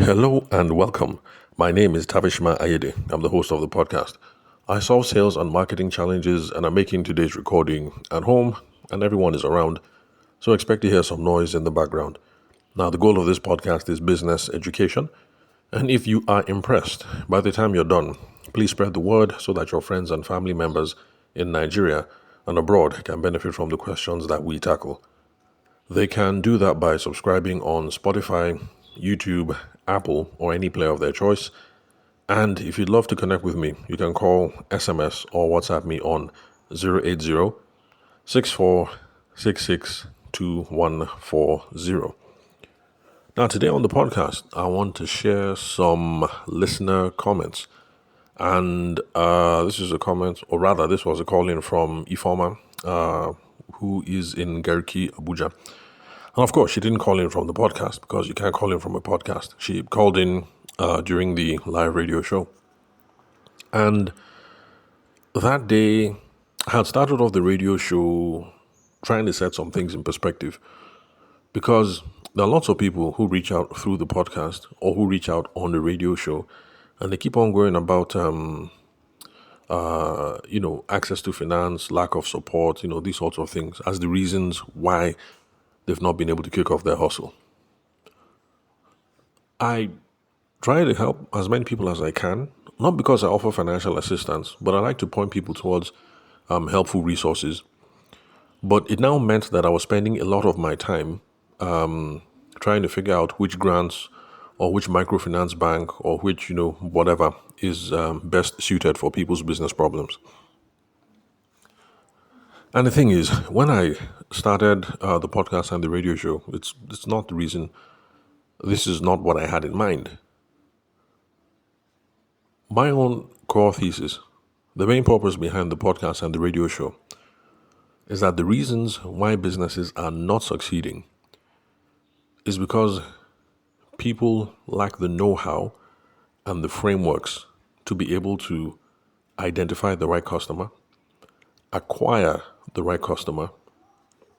Hello and welcome. My name is Tavishma Ayede. I'm the host of the podcast. I solve sales and marketing challenges, and I'm making today's recording at home, and everyone is around, so expect to hear some noise in the background. Now, the goal of this podcast is business education, and if you are impressed by the time you're done, please spread the word so that your friends and family members in Nigeria and abroad can benefit from the questions that we tackle. They can do that by subscribing on Spotify, YouTube, Apple, or any player of their choice. And if you'd love to connect with me, you can call, SMS, or WhatsApp me on 080 6466 2140. Now, today on the podcast, I want to share some listener comments. And this is a comment, or rather, this was a call in from Ifoma, who is in Garki, Abuja. And of course, she didn't call in from the podcast because you can't call in from a podcast. She called in during the live radio show. And that day, I had started off the radio show trying to set some things in perspective because there are lots of people who reach out through the podcast or who reach out on the radio show, and they keep on going about, access to finance, lack of support, these sorts of things as the reasons why they've not been able to kick off their hustle. I try to help as many people as I can, not because I offer financial assistance, but I like to point people towards helpful resources. But it now meant that I was spending a lot of my time trying to figure out which grants or which microfinance bank or which, whatever is best suited for people's business problems. And the thing is, when I started the podcast and the radio show, it's not the reason. This is not what I had in mind. My own core thesis, the main purpose behind the podcast and the radio show, is that the reasons why businesses are not succeeding is because people lack the know-how and the frameworks to be able to identify the right customer, acquire the right customer,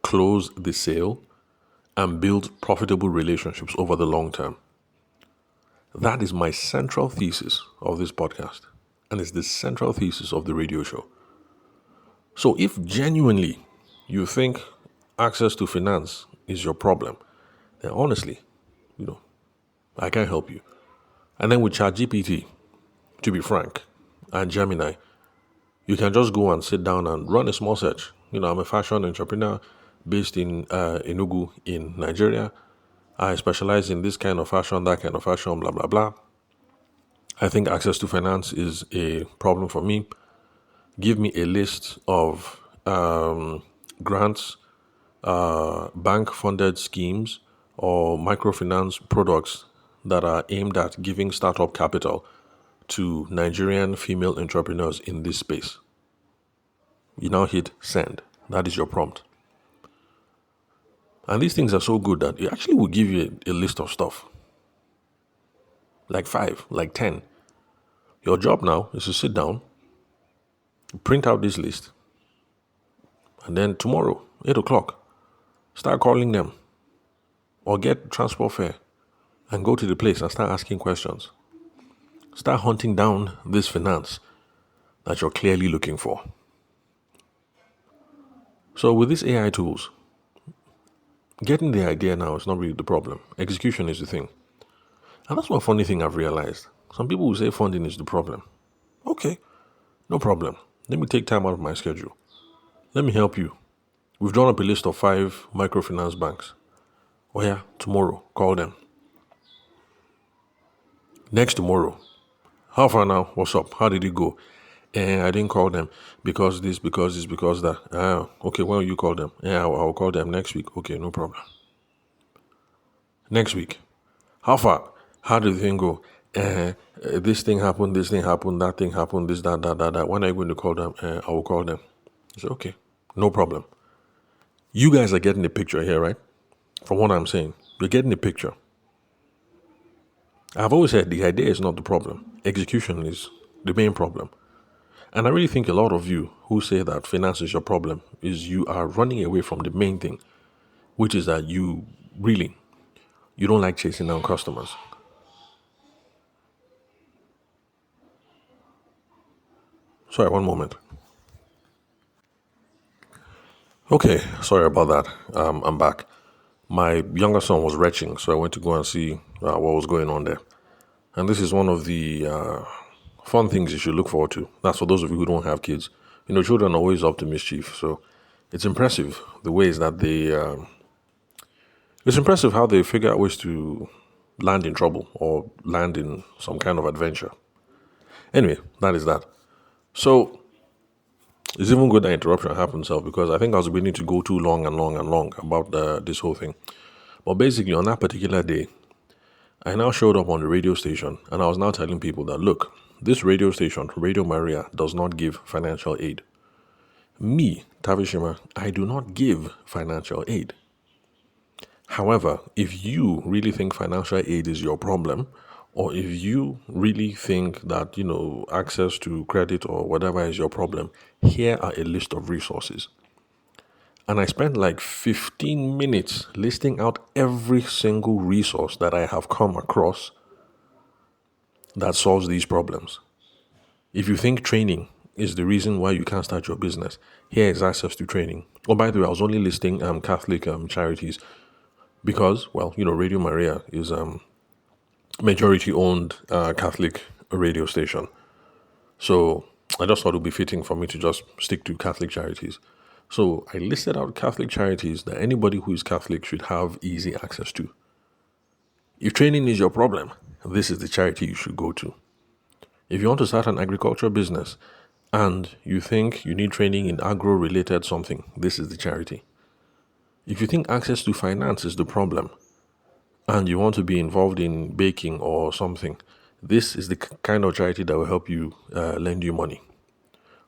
close the sale, and build profitable relationships over the long term. That is my central thesis of this podcast, and it's the central thesis of the radio show. So if genuinely you think access to finance is your problem, then honestly, I can help you. And then with ChatGPT, to be frank, and Gemini, you can just go and sit down and run a small search. I'm a fashion entrepreneur based in Enugu in Nigeria. I specialize in this kind of fashion, that kind of fashion, blah, blah, blah. I think access to finance is a problem for me. Give me a list of grants, bank-funded schemes, or microfinance products that are aimed at giving startup capital to Nigerian female entrepreneurs in this space. You now hit send. That is your prompt. And these things are so good that it actually will give you a list of stuff. Like 5, like 10. Your job now is to sit down, print out this list, and then tomorrow, 8 o'clock, start calling them or get transport fare and go to the place and start asking questions. Start hunting down this finance that you're clearly looking for. So with these AI tools, getting the idea now is not really the problem. Execution is the thing. And that's one funny thing I've realized. Some people will say funding is the problem. Okay, no problem. Let me take time out of my schedule. Let me help you. We've drawn up a list of 5 microfinance banks. Oh yeah, tomorrow, call them. Next tomorrow. How far now? What's up? How did it go? I didn't call them because this, because this, because that. Okay, when will you call them? I'll call them next week. Okay, no problem. Next week. How far? How did the thing go? This thing happened, that thing happened, this, that. When are you going to call them? I will call them. I said, okay, no problem. You guys are getting the picture here, right? From what I'm saying, you're getting the picture. I've always said the idea is not the problem. Execution is the main problem. And I really think a lot of you who say that finance is your problem is you are running away from the main thing, which is that you don't like chasing down customers. Sorry, one moment. Okay, sorry about that. I'm back. My younger son was retching, so I went to go and see what was going on there. And this is one of the fun things you should look forward to. That's for those of you who don't have kids. Children are always up to mischief, so it's impressive the ways that they. It's impressive how they figure out ways to land in trouble or land in some kind of adventure. Anyway, that is that. So it's even good that interruption happened, self, because I think I was beginning to go too long and long and long about this whole thing. But basically, on that particular day, I now showed up on the radio station and I was now telling people that, look, this radio station, Radio Maria, does not give financial aid. Me, Tavishima, I do not give financial aid. However, if you really think financial aid is your problem, or if you really think that, access to credit or whatever is your problem, here are a list of resources. And I spent like 15 minutes listing out every single resource that I have come across that solves these problems. If you think training is the reason why you can't start your business, here is access to training. Oh, by the way, I was only listing Catholic charities because, Radio Maria is majority owned Catholic radio station. So I just thought it would be fitting for me to just stick to Catholic charities. So I listed out Catholic charities that anybody who is Catholic should have easy access to. If training is your problem, this is the charity you should go to. If you want to start an agriculture business and you think you need training in agro-related something, this is the charity. If you think access to finance is the problem and you want to be involved in baking or something, this is the kind of charity that will help you lend you money.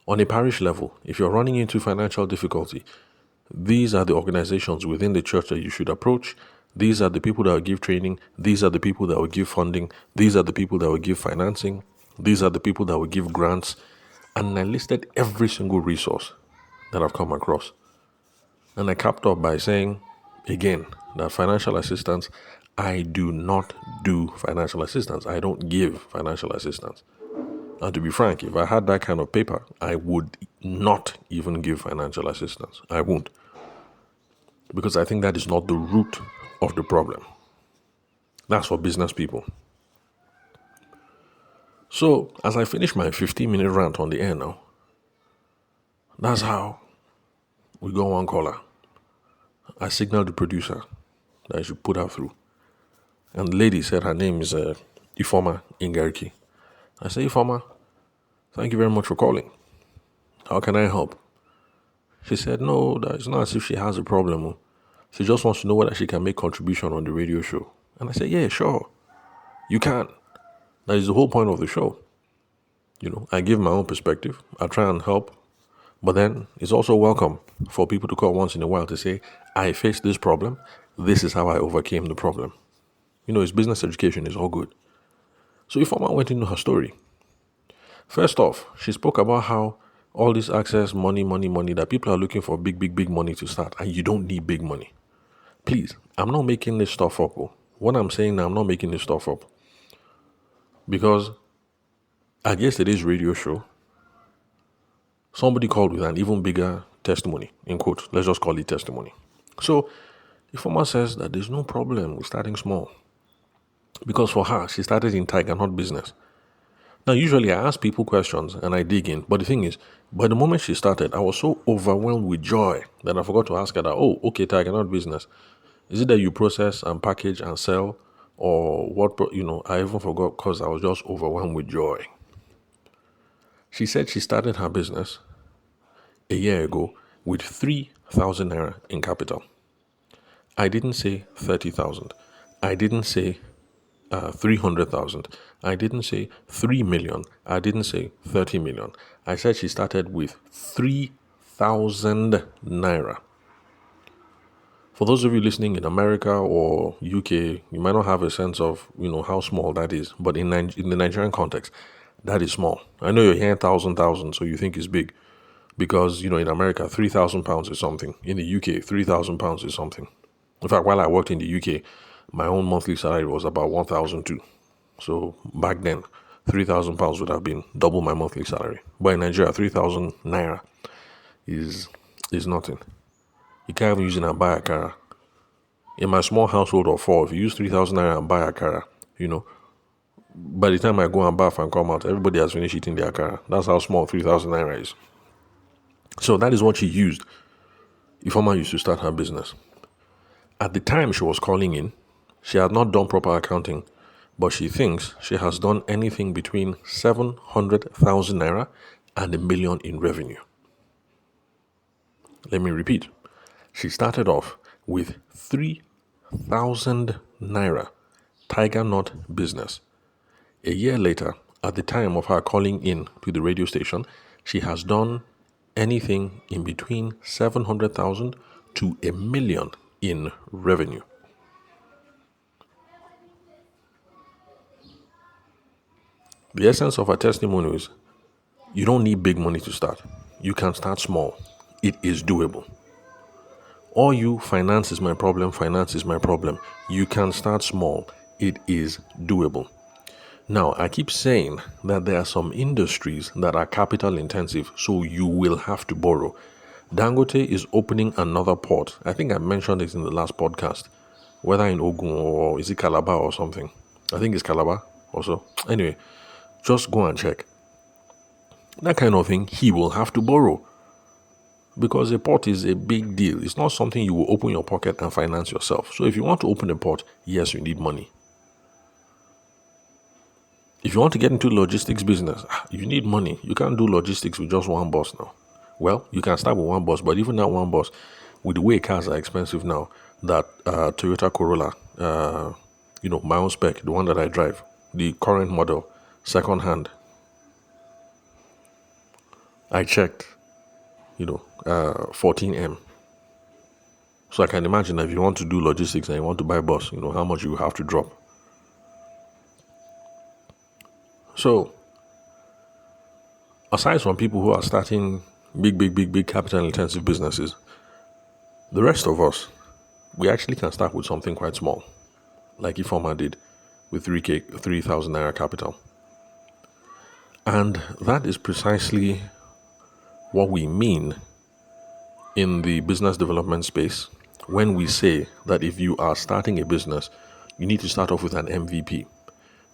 On a parish level, if you're running into financial difficulty, these are the organizations within the church that you should approach. These are the people that will give training. These are the people that will give funding. These are the people that will give financing. These are the people that will give grants. And I listed every single resource that I've come across. And I capped up by saying, again, that financial assistance, I do not do financial assistance. I don't give financial assistance. And to be frank, if I had that kind of paper, I would not even give financial assistance. I won't. Because I think that is not the root of the problem. That's for business people. So, as I finish my 15-minute rant on the air now, that's how we go on caller. I signaled the producer that I should put her through. And the lady said her name is Ifoma Ingariki. I say, Ifoma, thank you very much for calling. How can I help? She said, no, it's not as if she has a problem. She just wants to know whether she can make contribution on the radio show. And I said, yeah, sure. You can. That is the whole point of the show. I give my own perspective. I try and help. But then it's also welcome for people to call once in a while to say, I faced this problem. This is how I overcame the problem. It's business education. It's all good. So Ifoma went into her story. First off, she spoke about how all this access, money, that people are looking for big money to start, and you don't need big money. Please, I'm not making this stuff up. What I'm saying now, I'm not making this stuff up. Because at yesterday's radio show, somebody called with an even bigger testimony, in quote. Let's just call it testimony. So Ifoma says that there's no problem with starting small. Because for her, she started in Tiger Nut business. Now, usually I ask people questions and I dig in. But the thing is, by the moment she started, I was so overwhelmed with joy that I forgot to ask her that, okay, Tiger Nut business. Is it that you process and package and sell? Or what, I even forgot because I was just overwhelmed with joy. She said she started her business a year ago with 3,000 naira in capital. I didn't say 30,000. I didn't say 300,000. I didn't say 3 million. I didn't say 30 million. I said she started with 3,000 naira. For those of you listening in America or UK, you might not have a sense of, how small that is. But in the Nigerian context, that is small. I know you're hearing thousand, so you think it's big. Because, in America, 3,000 pounds is something. In the UK, 3,000 pounds is something. In fact, while I worked in the UK, my own monthly salary was about 1,002. So back then, £3,000 would have been double my monthly salary. But in Nigeria, 3,000 naira is nothing. You can't even use it and buy a car. In my small household of four, if you use 3,000 naira and buy a car, by the time I go and bath and come out, everybody has finished eating their car. That's how small 3,000 naira is. So that is what she used. Ifeoma used to start her business. At the time she was calling in, she had not done proper accounting, but she thinks she has done anything between 700,000 naira and £1 million in revenue. Let me repeat. She started off with 3,000 naira Tiger Nut business. A year later, at the time of her calling in to the radio station, she has done anything in between 700,000 to £1 million in revenue. The essence of her testimony is you don't need big money to start. You can start small. It is doable. Or you, finance is my problem. You can start small. It is doable. Now, I keep saying that there are some industries that are capital intensive, so you will have to borrow. Dangote is opening another port. I think I mentioned it in the last podcast, whether in Ogun or is it Calabar or something. I think it's Calabar also. Anyway, just go and check. That kind of thing, he will have to borrow. Because a port is a big deal. It's not something you will open your pocket and finance yourself. So if you want to open a port, yes, you need money. If you want to get into logistics business, you need money. You can't do logistics with just one boss now. Well, you can start with one boss, but even that one boss, with the way cars are expensive now, that Toyota Corolla, my own spec, the one that I drive, the current model, second hand, I checked, 14M. So I can imagine if you want to do logistics and you want to buy a bus, how much you have to drop. So, aside from people who are starting big capital intensive businesses, the rest of us, we actually can start with something quite small, like Ifeoma did with 3,000 naira capital. And that is precisely what we mean in the business development space when we say that if you are starting a business, you need to start off with an MVP.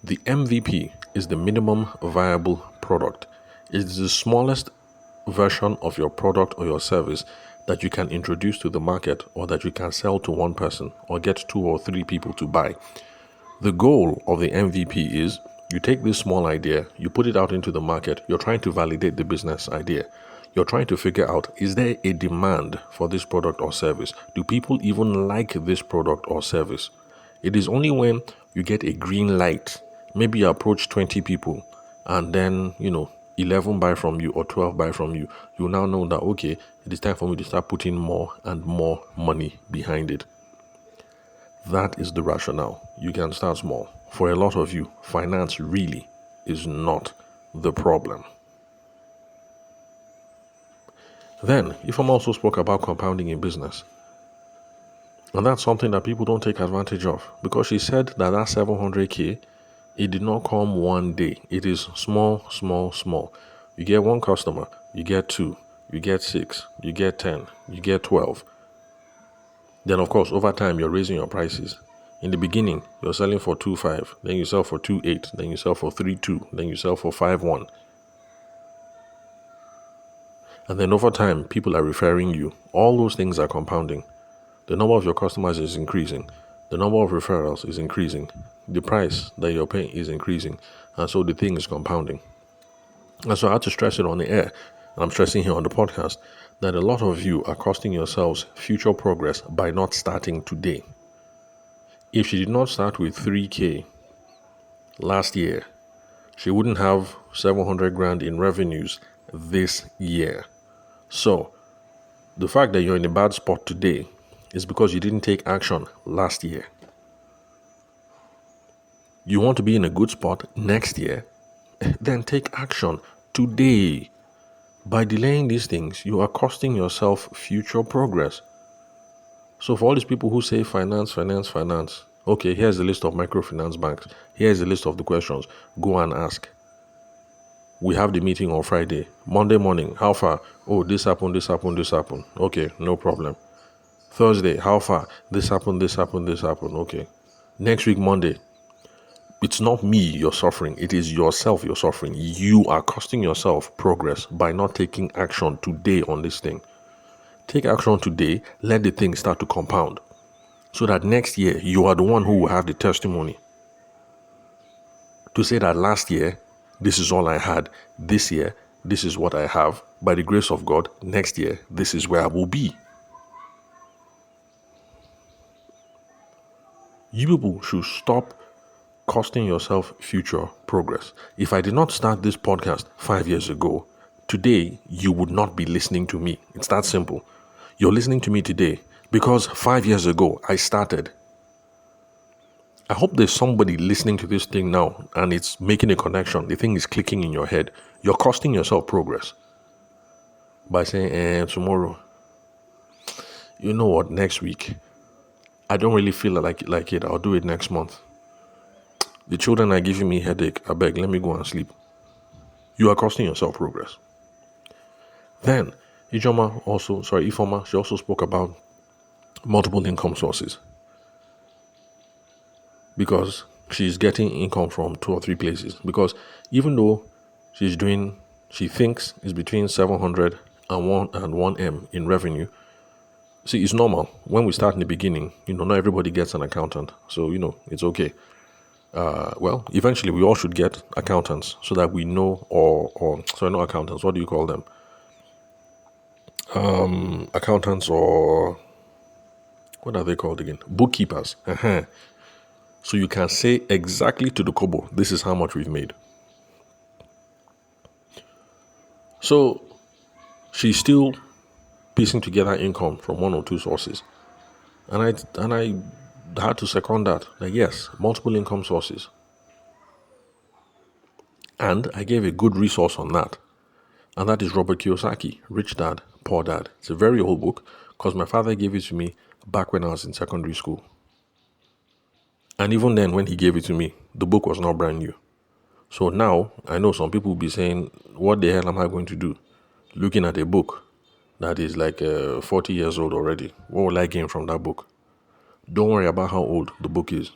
The MVP is the minimum viable product. It is the smallest version of your product or your service that you can introduce to the market or that you can sell to one person or get 2 or 3 people to buy. The goal of the MVP is you take this small idea, you put it out into the market, you're trying to validate the business idea. You're trying to figure out, is there a demand for this product or service? Do people even like this product or service? It is only when you get a green light, maybe you approach 20 people and then, 11 buy from you or 12 buy from you, you now know that, okay, it is time for me to start putting more and more money behind it. That is the rationale. You can start small. For a lot of you, finance really is not the problem. Then, Ifeoma also spoke about compounding in business. And that's something that people don't take advantage of, because she said that 700K, it did not come one day. It is small. You get 1 customer, you get 2, you get 6, you get 10, you get 12. Then, of course, over time, you're raising your prices. In the beginning, you're selling for 2.5, then you sell for 2.8, then you sell for 3.2, then you sell for 5.1. And then over time, people are referring you. All those things are compounding. The number of your customers is increasing. The number of referrals is increasing. The price that you're paying is increasing. And so the thing is compounding. And so I had to stress it on the air, and I'm stressing here on the podcast, that a lot of you are costing yourselves future progress by not starting today. If she did not start with 3K last year, she wouldn't have 700 grand in revenues this year. So, the fact that you're in a bad spot today is because you didn't take action last year. You want to be in a good spot next year? Then take action today. By delaying these things, you are costing yourself future progress. So for all these people who say finance, okay, here's the list of microfinance banks. Here's the list of the questions. Go and ask. We have the meeting on Friday. Monday morning, how far? Oh, this happened, this happened, this happened. Okay, no problem. Thursday, how far? This happened, this happened, this happened. Okay. Next week, Monday, it's not me you're suffering. It is yourself you're suffering. You are costing yourself progress by not taking action today on this thing. Take action today. Let the thing start to compound. So that next year, you are the one who will have the testimony to say that last year, this is all I had. This year, this is what I have. By the grace of God, next year, this is where I will be. You people should stop costing yourself future progress. If I did not start this podcast 5 years ago, today you would not be listening to me. It's that simple. You're listening to me today because 5 years ago I started. I hope there's somebody listening to this thing now and it's making a connection. The thing is clicking in your head. You're costing yourself progress by saying, tomorrow, you know what, next week, I don't really feel like it. I'll do it next month. The children are giving me headache. I beg, let me go and sleep. You are costing yourself progress. Then, Ifoma, she also spoke about multiple income sources. Because she's getting income from 2 or 3 places. Because even though she thinks it's between 700 and 1M in revenue. See, it's normal. When we start in the beginning, not everybody gets an accountant. So, it's okay. Eventually we all should get accountants so that we know, not accountants, what do you call them? Accountants, or what are they called again? Bookkeepers. So you can say exactly to the kobo, this is how much we've made. So she's still piecing together income from 1 or 2 sources. And I had to second that. Like, yes, multiple income sources. And I gave a good resource on that. And that is Robert Kiyosaki, Rich Dad, Poor Dad. It's a very old book because my father gave it to me back when I was in secondary school. And even then, when he gave it to me, the book was not brand new. So now, I know some people will be saying, what the hell am I going to do? Looking at a book that is like 40 years old already. What will I gain from that book? Don't worry about how old the book is.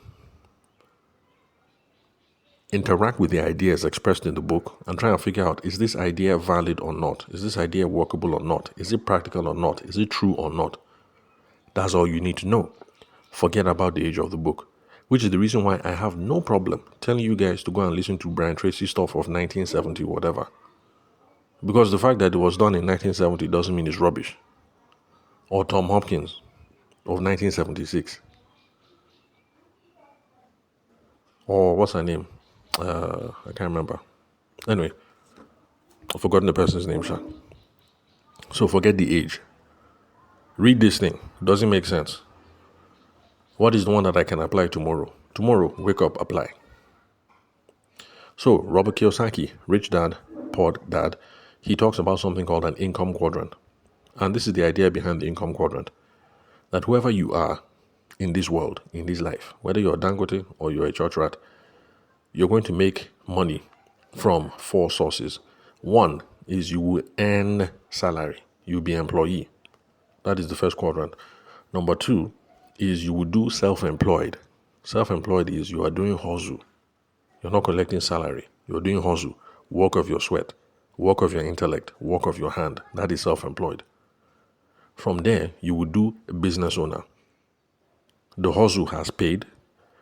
Interact with the ideas expressed in the book and try and figure out, is this idea valid or not? Is this idea workable or not? Is it practical or not? Is it true or not? That's all you need to know. Forget about the age of the book, which is the reason why I have no problem telling you guys to go and listen to Brian Tracy stuff of 1970, whatever. Because the fact that it was done in 1970 doesn't mean it's rubbish. Or Tom Hopkins of 1976. Or what's her name? I can't remember. Anyway, I've forgotten the person's name, Sha. So forget the age. Read this thing. Does it make sense? What is the one that I can apply tomorrow? Tomorrow, wake up, apply. So, Robert Kiyosaki, Rich Dad, Poor Dad, he talks about something called an income quadrant. And this is the idea behind the income quadrant. That whoever you are in this world, in this life, whether you're a Dangote or you're a church rat, you're going to make money from 4 sources. One is you will earn salary. You'll be an employee. That is the first quadrant. Number 2 is you will do self-employed. Self-employed is you are doing hustle. You're not collecting salary. You're doing hustle. Work of your sweat. Work of your intellect. Work of your hand. That is self-employed. From there, you will do a business owner. The hustle has paid.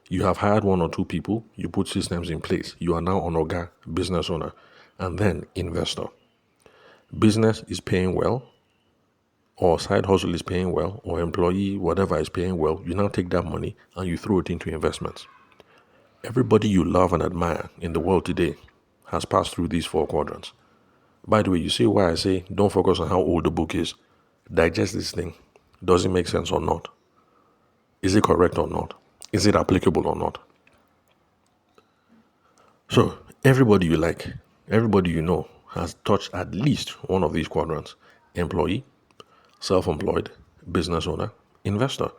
You have hired 1 or 2 people. You put systems in place. You are now an Oga, business owner, and then investor. Business is paying well, or side hustle is paying well, or employee, whatever is paying well. You now take that money and you throw it into investments. Everybody you love and admire in the world today has passed through these 4 quadrants. By the way, you see why I say don't focus on how old the book is. Digest this thing. Does it make sense or not? Is it correct or not? Is it applicable or not? So, everybody you like, everybody you know has touched at least one of these quadrants. Employee, self-employed, business owner, investor.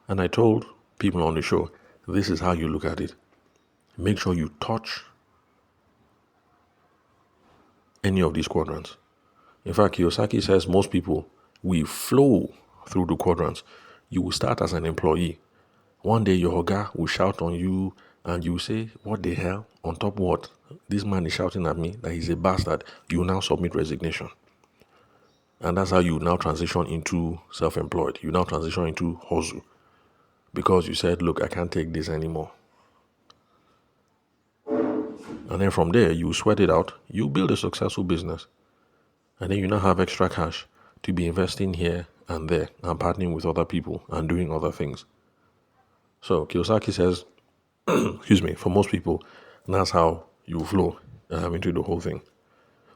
And I told people on the show, this is how you look at it. Make sure you touch any of these quadrants. In fact, Kiyosaki says most people, we flow through the quadrants. You will start as an employee. One day your Oga will shout on you and you will say, what the hell? On top what? This man is shouting at me that he's a bastard. You will now submit resignation. And that's how you now transition into self-employed. You now transition into hustle. Because you said, look, I can't take this anymore. And then from there, you sweat it out. You build a successful business. And then you now have extra cash to be investing here and there and partnering with other people and doing other things. So Kiyosaki says, excuse me, for most people, that's how you flow into the whole thing.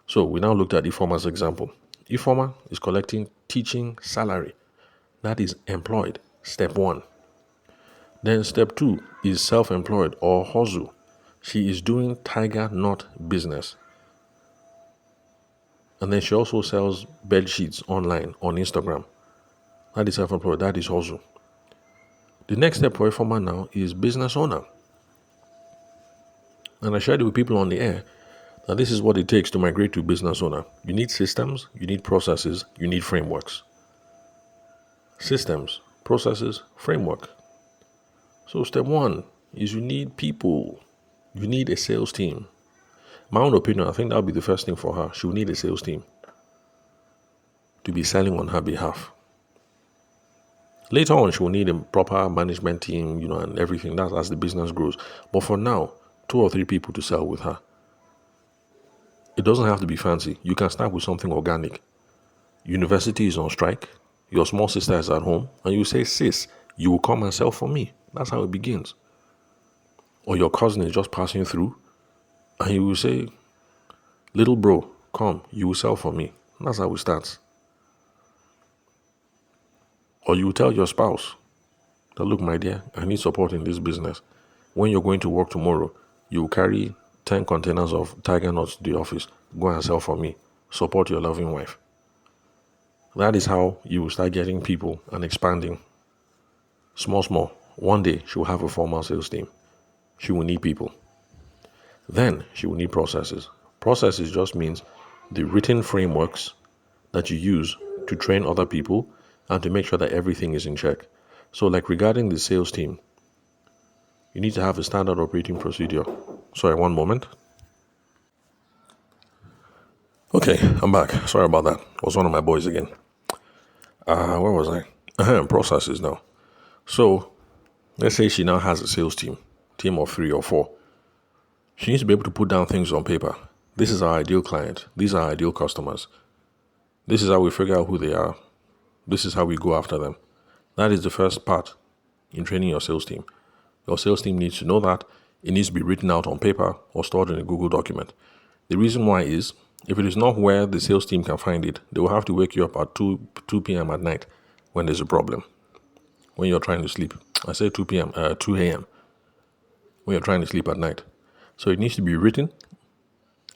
So we now looked at Ifeoma's example. Ifeoma is collecting teaching salary. That is employed, step 1. Then step 2 is self-employed or hustle. She is doing tiger knot business. And then she also sells bed sheets online on Instagram. That is self-employed. That is hustle. The next step for Ifeoma now is business owner. And I shared it with people on the air that this is what it takes to migrate to business owner. You need systems, you need processes, you need frameworks. Systems, processes, framework. So step 1 is you need people. You need a sales team. My own opinion, I think that would be the first thing for her. She will need a sales team to be selling on her behalf. Later on, she will need a proper management team, and everything. That's as the business grows. But for now, 2 or 3 people to sell with her. It doesn't have to be fancy. You can start with something organic. University is on strike. Your small sister is at home. And you say, sis, you will come and sell for me. That's how it begins. Or your cousin is just passing through. And you will say, little bro, come, you will sell for me. That's how it starts. Or you will tell your spouse that, look, my dear, I need support in this business. When you're going to work tomorrow, you will carry 10 containers of tiger nuts to the office. Go and sell for me. Support your loving wife. That is how you will start getting people and expanding. Small. One day, she will have a formal sales team. She will need people. Then she will need processes. Processes just means the written frameworks that you use to train other people and to make sure that everything is in check. So like regarding the sales team, you need to have a standard operating procedure. Sorry, one moment. Okay, I'm back. Sorry about that. It was one of my boys again. Where was I? Processes now. So let's say she now has a sales team of 3 or 4. She needs to be able to put down things on paper. This is our ideal client. These are our ideal customers. This is how we figure out who they are. This is how we go after them. That is the first part in training your sales team. Your sales team needs to know that. It needs to be written out on paper or stored in a Google document. The reason why is, if it is not where the sales team can find it, they will have to wake you up at 2 p.m. at night when there's a problem. When you're trying to sleep. I say 2 a.m. When you're trying to sleep at night. So it needs to be written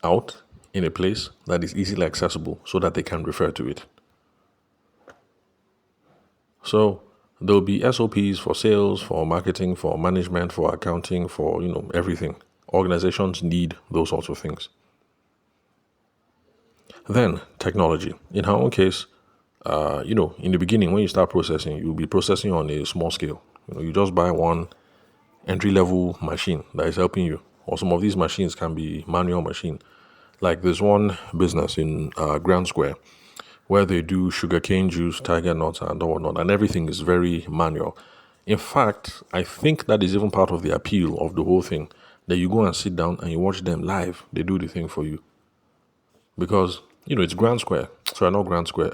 out in a place that is easily accessible so that they can refer to it. So there will be SOPs for sales, for marketing, for management, for accounting, for, everything. Organizations need those sorts of things. Then technology. In our own case, in the beginning, when you start processing, you'll be processing on a small scale. You just buy one entry-level machine that is helping you. Or some of these machines can be manual machine. Like there's one business in Grand Square where they do sugarcane juice, tiger nuts, and whatnot, and everything is very manual. In fact, I think that is even part of the appeal of the whole thing, that you go and sit down and you watch them live. They do the thing for you. Because, it's Grand Square. Sorry, not Grand Square.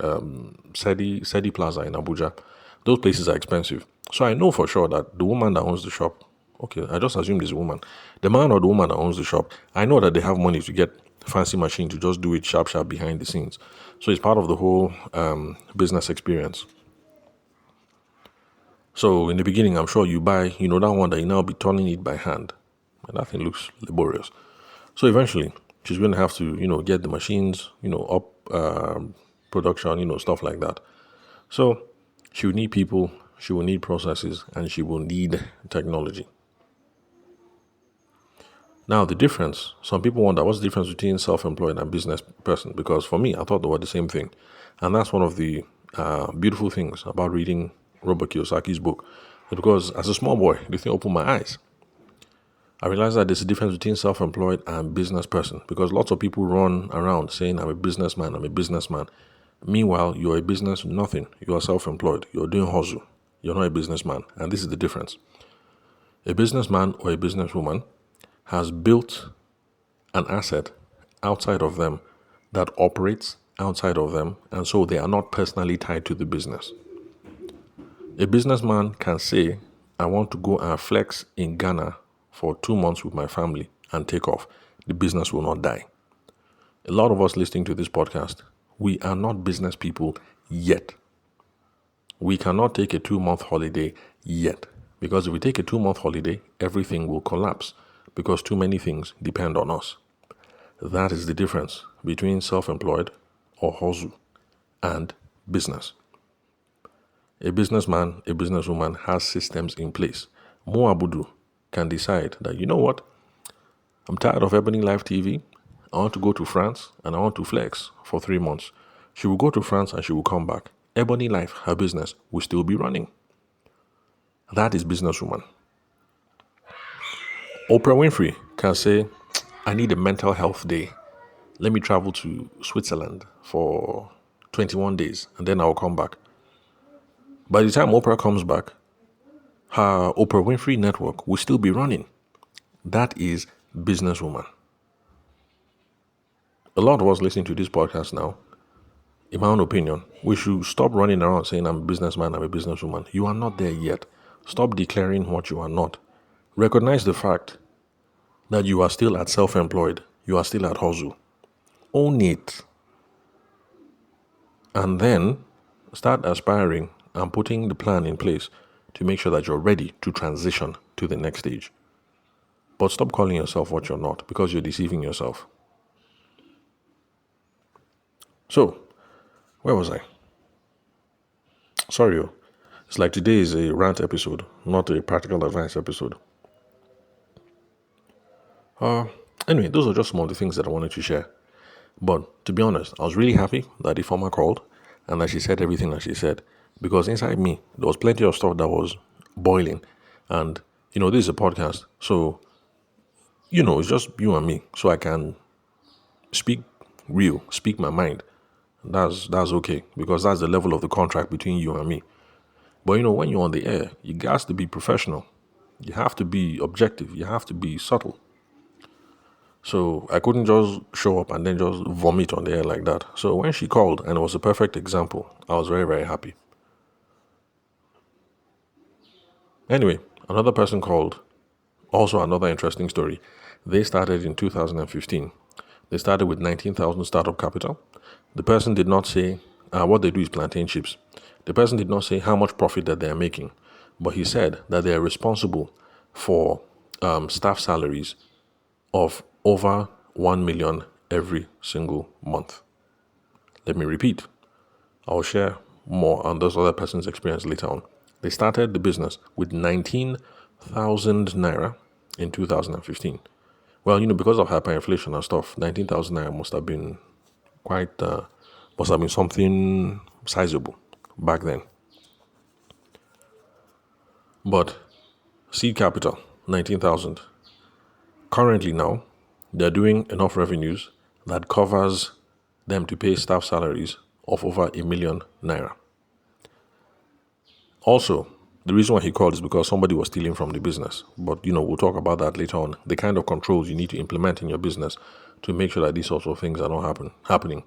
Sedi Plaza in Abuja. Those places are expensive. So I know for sure that the woman that owns the shop, okay, I just assume this woman. The man or the woman that owns the shop, I know that they have money to get fancy machine to just do it sharp behind the scenes. So it's part of the whole business experience. So in the beginning, I'm sure you buy, that one that you now be turning it by hand. And that thing looks laborious. So eventually, she's going to have to, get the machines, up production, stuff like that. So she will need people, she will need processes, and she will need technology. Now, the difference, some people wonder what's the difference between self-employed and business person? Because for me, I thought they were the same thing. And that's one of the beautiful things about reading Robert Kiyosaki's book. Because as a small boy, the thing opened my eyes. I realized that there's a difference between self-employed and business person, because lots of people run around saying, I'm a businessman, I'm a businessman. Meanwhile, you're a business nothing. You are self-employed. You're doing hustle. You're not a businessman. And this is the difference. A businessman or a businesswoman has built an asset outside of them that operates outside of them, and so they are not personally tied to the business. A businessman can say, I want to go and flex in Ghana for 2 months with my family and take off. The business will not die. A lot of us listening to this podcast, we are not business people yet. We cannot take a 2-month holiday yet. Because if we take a 2-month holiday, everything will collapse because too many things depend on us. That is the difference between self-employed or hustle and business. A businessman, a businesswoman has systems in place. Mo Abudu can decide that, you know what, I'm tired of Ebony Live TV. I want to go to France and I want to flex for 3 months. She will go to France and she will come back. Ebony Life, her business, will still be running. That is businesswoman. Oprah Winfrey can say, I need a mental health day. Let me travel to Switzerland for 21 days and then I'll come back. By the time Oprah comes back, her Oprah Winfrey network will still be running. That is businesswoman. A lot of us listening to this podcast now, in my own opinion, we should stop running around saying I'm a businessman, I'm a businesswoman. You are not there yet. Stop declaring what you are not. Recognize the fact that you are still at self-employed. You are still at hustle. Own it. And then start aspiring and putting the plan in place to make sure that you're ready to transition to the next stage. But stop calling yourself what you're not, because you're deceiving yourself. So, where was I? Sorry, it's like today is a rant episode, not a practical advice episode. Anyway, those are just some of the things that I wanted to share. But to be honest, I was really happy that the former called and that she said everything that she said, because inside me, there was plenty of stuff that was boiling. And, this is a podcast. So, it's just you and me. So I can speak real, speak my mind. That's okay, because that's the level of the contract between you and me. But, when you're on the air, you got to be professional. You have to be objective. You have to be subtle. So I couldn't just show up and then just vomit on the air like that. So when she called, and it was a perfect example, I was very, very happy. Anyway, another person called. Also another interesting story. They started in 2015. They started with 19,000 startup capital. The person did not say what they do is plantain chips. The person did not say how much profit that they are making, but he said that they are responsible for staff salaries of over 1 million every single month. Let me repeat. I'll share more on this other person's experience later on. They started the business with 19,000 naira in 2015. Well, because of hyperinflation and stuff, 19,000 naira must have been something sizable back then. But seed capital, 19,000. Currently now, they're doing enough revenues that covers them to pay staff salaries of over 1 million naira. Also, the reason why he called is because somebody was stealing from the business. But, we'll talk about that later on. The kind of controls you need to implement in your business to make sure that these sorts of things are not happening.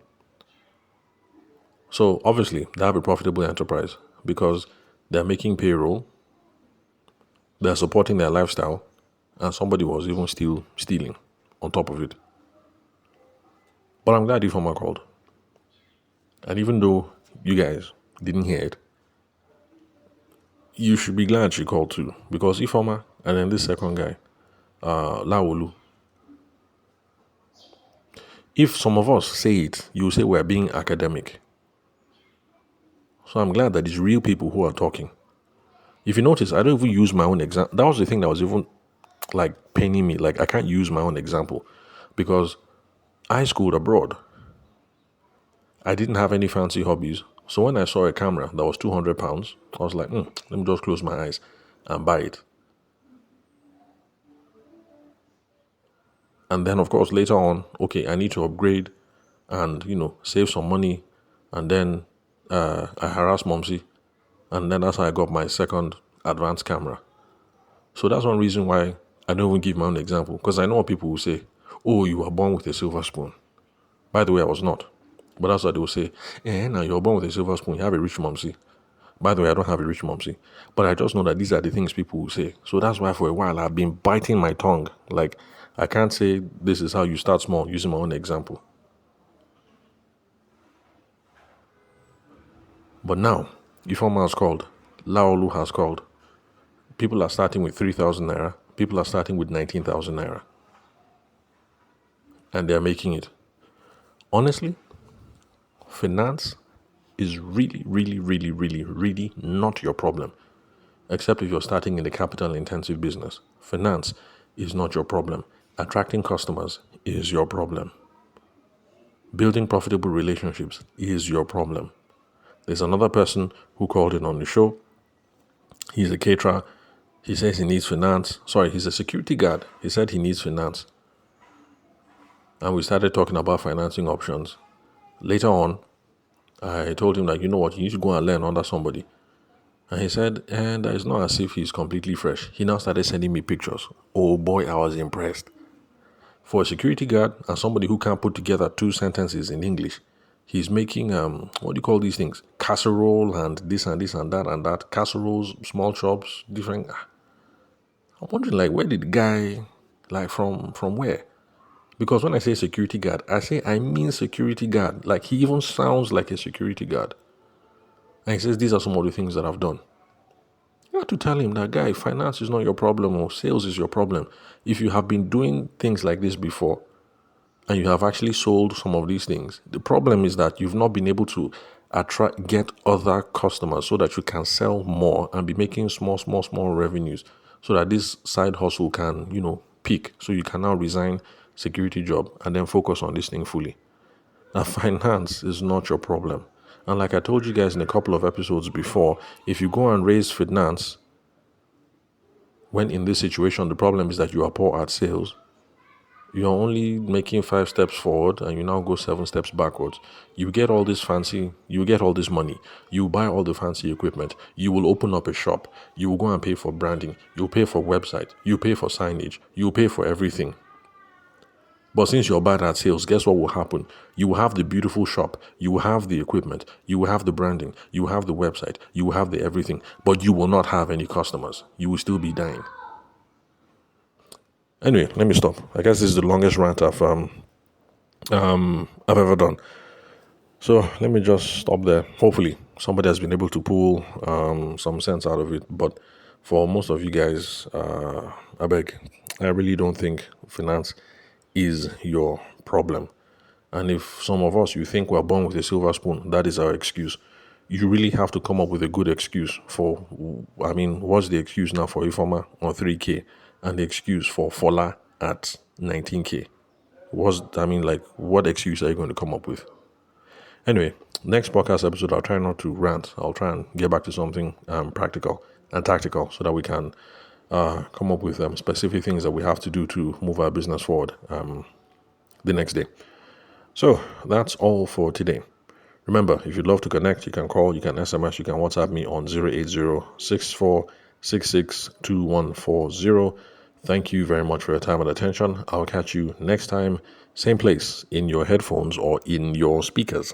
So, obviously, they have a profitable enterprise because they're making payroll, they're supporting their lifestyle, and somebody was even still stealing on top of it. But I'm glad Ifeoma called. And even though you guys didn't hear it, you should be glad she called too. Because Ifeoma and then this second guy, Lawolu, if some of us say it, you will say we're being academic. So I'm glad that it's real people who are talking. If you notice, I don't even use my own example. That was the thing that was even like paining me. Like I can't use my own example because I schooled abroad. I didn't have any fancy hobbies. So when I saw a camera that was £200, I was like, let me just close my eyes and buy it. And then, of course, later on, okay, I need to upgrade and, save some money. And then I harassed Momsy. And then that's how I got my second advanced camera. So that's one reason why I don't even give my own example. Because I know what people will say. Oh, you were born with a silver spoon. By the way, I was not. But that's what they will say. Now you're born with a silver spoon. You have a rich Momsy. By the way, I don't have a rich Momsy. But I just know that these are the things people will say. So that's why for a while I've been biting my tongue. Like, I can't say this is how you start small using my own example. But now, Ifeoma has called. Laolu has called. People are starting with 3,000 naira. People are starting with 19,000 naira. And they're making it. Honestly, finance is really, really, really, really, really not your problem. Except if you're starting in the capital intensive business. Finance is not your problem. Attracting customers is your problem. Building profitable relationships is your problem. There's another person who called in on the show. He's a caterer. He says he needs finance. Sorry, he's a security guard. He said he needs finance. And we started talking about financing options. Later on, I told him that, you know what, you need to go and learn under somebody. And he said, and it's not as if he's completely fresh. He now started sending me pictures. Oh boy, I was impressed. For a security guard and somebody who can't put together two sentences in English, he's making, what do you call these things? Casserole and this and this and that and that. Casseroles, small chops, different. I'm wondering, like, where did the guy, like, from where? Because when I say security guard, I mean security guard. Like, he even sounds like a security guard. And he says, these are some of the things that I've done. You have to tell him that, guy, finance is not your problem or sales is your problem. If you have been doing things like this before and you have actually sold some of these things, the problem is that you've not been able to get other customers so that you can sell more and be making small revenues so that this side hustle can, peak. So you can now resign security job and then focus on this thing fully. Now, finance is not your problem. And like I told you guys in a couple of episodes before, if you go and raise finance, when in this situation, the problem is that you are poor at sales, you're only making 5 steps forward and you now go 7 steps backwards. You get all this money, you buy all the fancy equipment, you will open up a shop, you will go and pay for branding, you'll pay for website, you pay for signage, you'll pay for everything. But since you're bad at sales, guess what will happen? You will have the beautiful shop, you will have the equipment, you will have the branding, you will have the website, you will have the everything, but you will not have any customers. You will still be dying. Anyway, let me stop. I guess this is the longest rant I've ever done. So let me just stop there. Hopefully, somebody has been able to pull some sense out of it. But for most of you guys, I really don't think finance is your problem. And if some of us, you think we're born with a silver spoon, that is our excuse. You really have to come up with a good excuse what's the excuse now for Ifeoma on 3K and the excuse for Fola at 19K? What excuse are you going to come up with? Anyway, next podcast episode, I'll try not to rant. I'll try and get back to something practical and tactical so that we can come up with specific things that we have to do to move our business forward the next day. So that's all for today. Remember, if you'd love to connect, you can call, you can SMS, you can WhatsApp me on 080-6466-2140. Thank you very much for your time and attention. I'll catch you next time, same place, in your headphones or in your speakers.